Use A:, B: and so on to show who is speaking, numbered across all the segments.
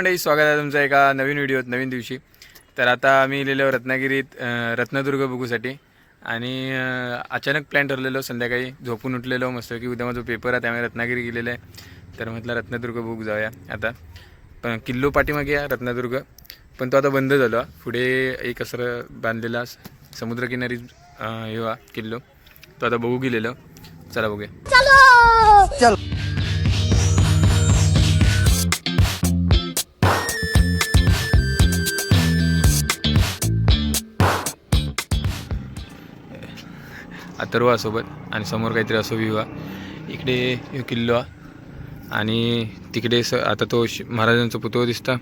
A: मंडळी, स्वागत आहे तुमचं एका नवीन व्हिडिओत नवीन दिवशी. तर आता आम्ही गेलेलो रत्नागिरीत रत्नदुर्ग बघूसाठी. आणि अचानक प्लॅन ठरलेलो, संध्याकाळी झोपून उठलेलो मस्त की उद्या माझा पेपर आहे, त्यामुळे रत्नागिरी गेलेलं आहे. तर म्हटलं रत्नदुर्ग बघू जाऊया. आता पण किल्लो पाठीमागे आहे रत्नदुर्ग, पण तो आता बंद झाला. पुढे एक असं बांधलेला समुद्रकिनारी हे किल्लो, तो आता बघू गेलेलो. चला बघूया. चलो अथर्वा सोबत आणि समोर काहीतरी असो विवा. इकडे हे किल्लो आणि तिकडे आता तो महाराजांचा पुतळा दिसता.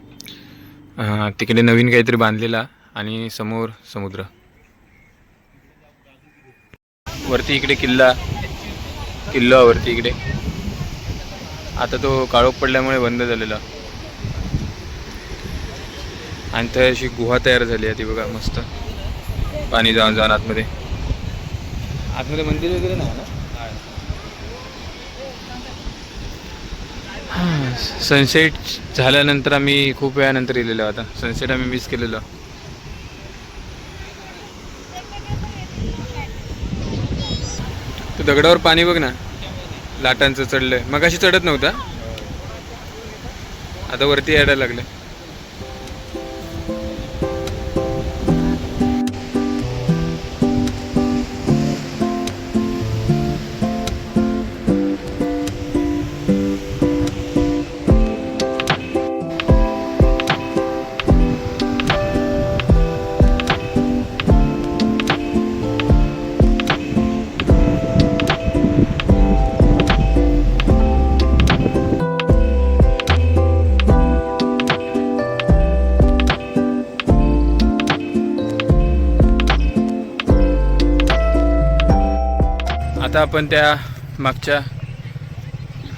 A: तिकडे नवीन काहीतरी बांधलेला आणि समोर समुद्र. वरती इकडे किल्ला वरती इकडे. आता तो काळोख पडल्यामुळे बंद झालेला. आणि तर अशी गुहा तयार झाली आहे ती बघा, मस्त पाणी जाऊन आतमध्ये मंदिर वगैरे नाही ना. सनसेट झाल्यानंतर आम्ही खूप वेळानंतर गेलेलो. आता सनसेट आम्ही मिस केलेलो. तर दगडावर पाणी बघ ना, लाटांचं चढलंय. मग अशी चढत नव्हता, आता वरती यायला लागलं. आता आपण त्या मागच्या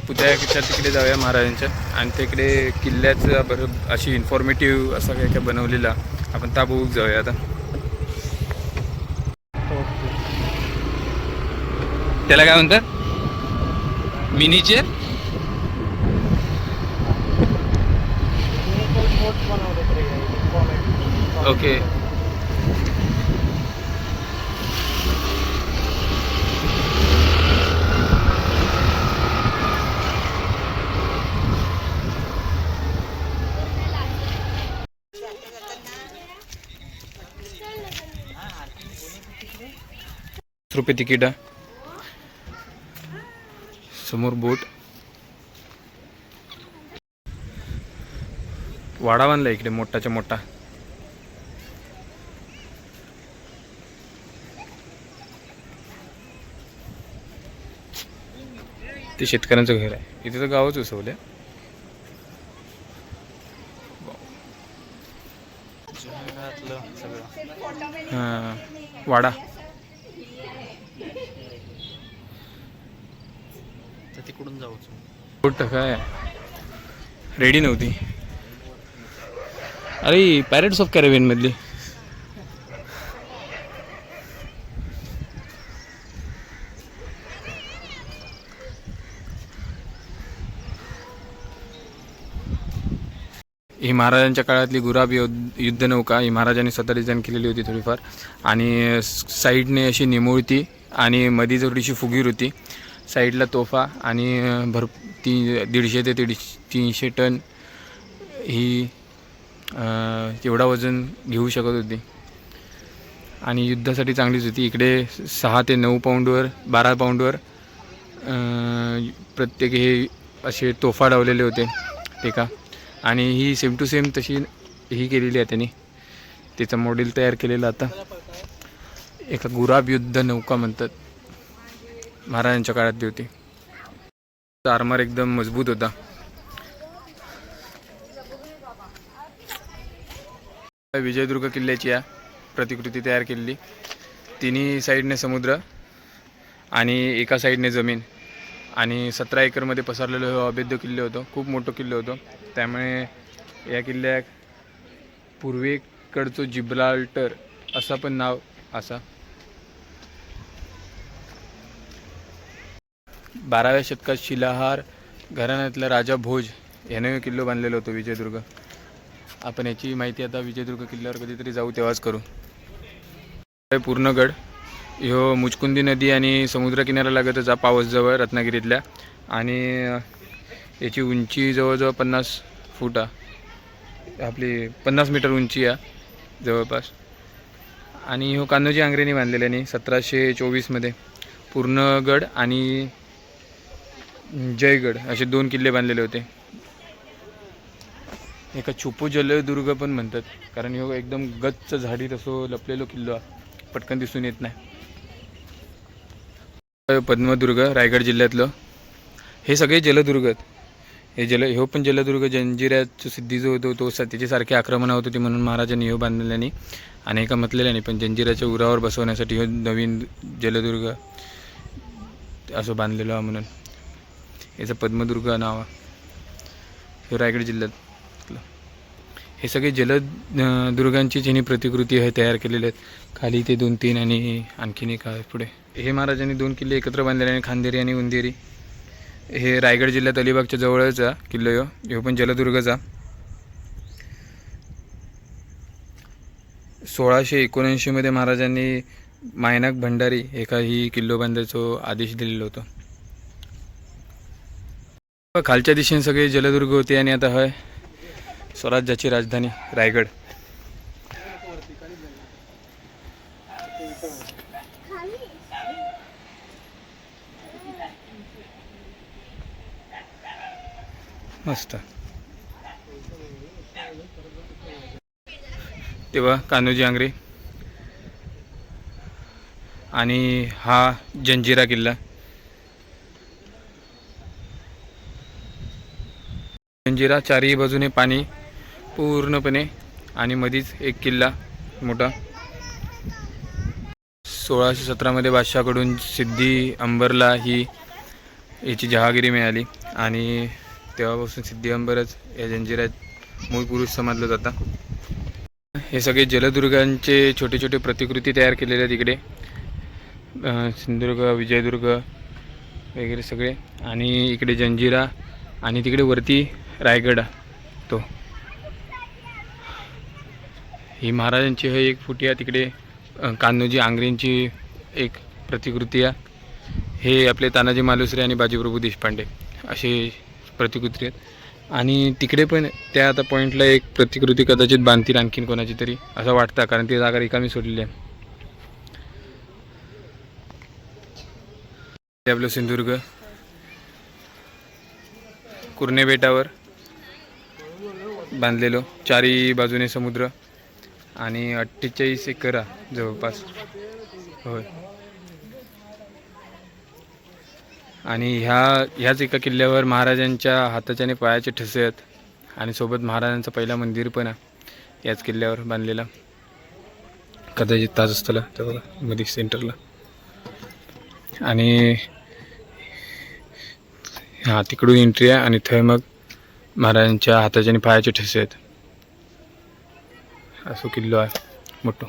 A: पुतळ्याच्या तिकडे जाऊया महाराजांच्या. आणि तिकडे किल्ल्याचं बरं अशी इन्फॉर्मेटिव्ह असं काय काय बनवलेला, आपण त्या बघूक जाऊया. आता त्याला काय म्हणतात, मिनीचेर. ओके. रुपये तिकीट. समोर बोट, वाडा बांधला इकडे मोठाच्या मोठा. ते शेतकऱ्यांचं घर आहे. इथे तर गावच उसवले. हां, वाडा. तिकडून जाऊच. बोट काय रेडी नव्हती. अरे पॅरेट्स ऑफ कॅरेबियन मधली. ही महाराजांच्या काळातली गुराब युद्धनौका. ही महाराजांनी स्वतः डिझाईन केलेली होती थोडीफार. आणि साईडने अशी निमुळती आणि मध्ये थोडीशी फुगीर होती. साईडला तोफा आणि ती 150 ते 300 टन ही एवढा वजन घेऊ शकत होती. आणि युद्धासाठी चांगलीच होती. इकडे 6 ते 9 पाऊंडवर 12 पाऊंडवर प्रत्येक हे असे तोफा डावलेले होते ते का. आणि ही सेम टू सेम तशी ही केलेली आहे त्यांनी. त्याचं मॉडेल तयार केलेलं आता एका गुराब युद्ध नौका म्हणतात. महाराजांच्या काळातली होती. आर्मर एकदम मजबूत होता. विजयदुर्ग किल्ल्याची प्रतिकृती तयार केलेली. तिन्ही साईडने समुद्र आणि एका साईडने जमीन. आणि 17 एकरमध्ये पसरलेलं हे अभेद्य किल्ले होतं. खूप मोठं किल्ले होतं. त्यामुळे या किल्ल्यात पूर्वेकडचं जिब्राल्टर असं पण नाव असा. 12व्या शतकात शिलाहार घराण्यातला राजा भोज याने किल्लो बांधलेलं होतं विजयदुर्ग. आपण याची माहिती आता विजयदुर्ग किल्ल्यावर कधीतरी जाऊ तेव्हाच करू. पूर्ण गड ह्यो मुचकुंदी नदी आणि समुद्रकिनारा लागतच हा पावसजवळ रत्नागिरीतल्या. आणि याची उंची जवळजवळ 50 फूट आहे, आपली 50 मीटर उंची आहे जवळपास. आणि ह्यो कान्होजी आंग्रेंनी बांधलेला आहे 1724मध्ये. पूर्ण गड आणि जयगड असे 2 किल्ले बांधलेले होते. एका छुपू जलदुर्ग पण म्हणतात, कारण ह्यो एकदम गच्च झाडीत असो लपलेलो किल्लो पटकन दिसून येत नाही. पद्मदुर्ग रायगड जिल्ह्यातलं. हे सगळे जलदुर्ग आहेत. ह्यो पण जलदुर्ग जंजिऱ्याचं सिद्धी जो होतो तो त्याच्यासारखे आक्रमण होत होती म्हणून महाराजांनी ह्यो बांधलेल्याने आणि एका म्हटलेल्याने पण जंजिऱ्याच्या उरावर बसवण्यासाठी ह्यो नवीन जलदुर्ग असं बांधलेलं आहे म्हणून याचं पद्मदुर्ग नाव आहे. हे रायगड जिल्ह्यात हे सगळे जलदुर्गांची ज्यांनी प्रतिकृती आहे तयार केलेले आहेत. खाली ते 2-3 आणि आणखीन एक आहे पुढे. हे महाराजांनी 2 किल्ले एकत्र बांधलेले आणि खांदेरी आणि उंदेरी. हे रायगड जिल्ह्यात अलिबागच्या जवळचा किल्ला ह्यो पण जलदुर्गचा. 1679मध्ये महाराजांनी मायनाक भंडारी एका ही किल्लो बांधायचा आदेश दिलेला होता. खालच्या दिशेने सगळे जलदुर्ग होते आणि आता आहे स्वराज्याची राजधानी रायगड. मस्त. तेव्हा कान्होजी आंग्रे आणि हा जंजिरा किल्ला. जंजिरा चारही बाजूने पाणी पूर्णपणे आणि मधीच एक किल्ला मोठा. 1617मध्ये बादशाहकडून सिद्धी अंबरला ही याची जहागिरी मिळाली आणि तेव्हापासून सिद्धी अंबरच या जंजिऱ्यात मूळ पुरुष समजलं जातं. हे सगळे जलदुर्गांचे छोटे छोटे प्रतिकृती तयार केलेले आहेत इकडे. सिंधुदुर्ग, विजयदुर्ग वगैरे सगळे. आणि इकडे जंजिरा आणि तिकडे वरती रायगड तो. ही महाराजांची हे 1 फुटी आहे. तिकडे कान्होजी आंग्रेंची एक प्रतिकृती आहे. हे आपले तानाजी मालुसरे आणि बाजीप्रभू देशपांडे असे प्रतिकृती आहेत. आणि तिकडे पण त्या आता पॉईंटला एक प्रतिकृती कदाचित बांधतील आणखीन कोणाची तरी असं वाटतं, कारण ती जागा रिकामी सोडलेली आहे. आपलं सिंधुदुर्ग कुर्णे बेटावर बांधलेलो, चारी बाजूने समुद्र आणि 48 एकर जवळपास. होय. आणि ह्याच एका किल्ल्यावर महाराजांच्या हाताचे आणि पायाचे ठसे आहेत आणि सोबत महाराजांचं पहिला मंदिर पण आहे याच किल्ल्यावर बांधलेला. कदाचित ताजस्थला तर बघा मध्ये सेंटरला. आणि हां तिकडून एंट्री आहे आणि थंय मग महाराजांच्या हाताचे आणि पायाचे ठसे आहेत. असो किल्लो आहे मोठो.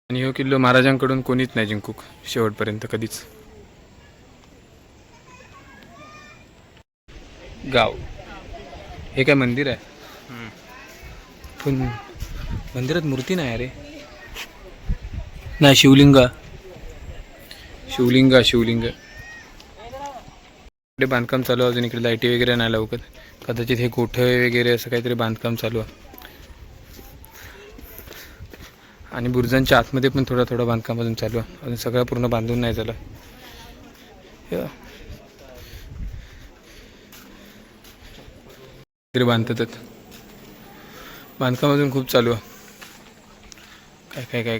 A: आणि हो किल्लो महाराजांकडून कोणीच नाही जिंकूक शेवटपर्यंत कधीच. गाव हे काय मंदिर आहे पण मंदिरात मूर्ती नाही अरे. नाही शिवलिंग इकडे बांधकाम चालू आहे अजून. इकडे लाईटी वगैरे नाही लवकर. कदाचित हे गोठे वगैरे असं काहीतरी बांधकाम चालू आहे. आणि बुरुजांच्या आतमध्ये पण थोडं बांधकाम अजून चालू आहे. अजून सगळं पूर्ण बांधून नाही झालं. बांधतात बांधकाम अजून खूप चालू आहे. काय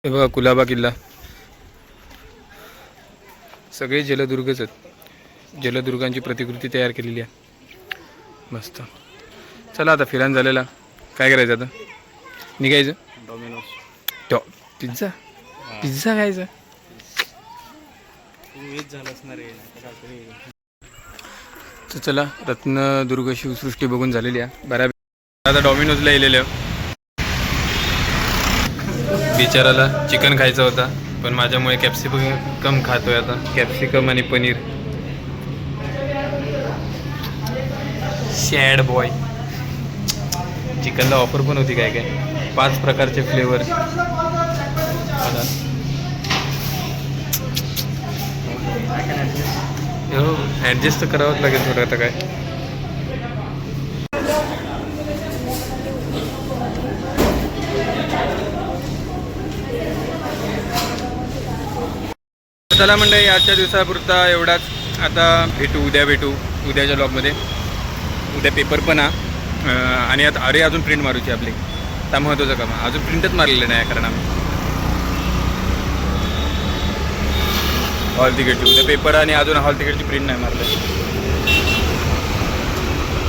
A: हे बघा कुलाबा किल्ला. सगळे जलदुर्गच आहेत. जलदुर्गांची प्रतिकृती तयार केलेली आहे मस्त. चला आता फिरायला झालेला. काय करायचं आता? निघायचं. डॉमिनोज पिझ्झा खायचा. तर चला रत्नदुर्ग शिवसृष्टी बघून झालेली आहे बऱ्यापैकी. आता डॉमिनोजला येलेलं. बिचाराला चिकन खायचा होता पण माझ्यामुळे कॅप्सिकम खातोय आता. कॅप्सिकम आणि पनीर. Sad boy. चिकनला ऑफर पण होती काय काय, 5 प्रकारचे फ्लेवर. हो ॲडजस्ट तर करावंच लागेल थोडं आता काय. चला मंडळी, आजच्या दिवसापुरता एवढाच. आता उद्या भेटू उद्याच्या ब्लॉगमध्ये. उद्या पेपर पण आणि आता अजून प्रिंट मारूची आपली. त्या महत्त्वाचं काम अजून प्रिंटच मारलेलं नाही कारण आम्ही हॉल तिकीटची. उद्या पेपर आणि अजून हॉल तिकीटची प्रिंट नाही मारलं.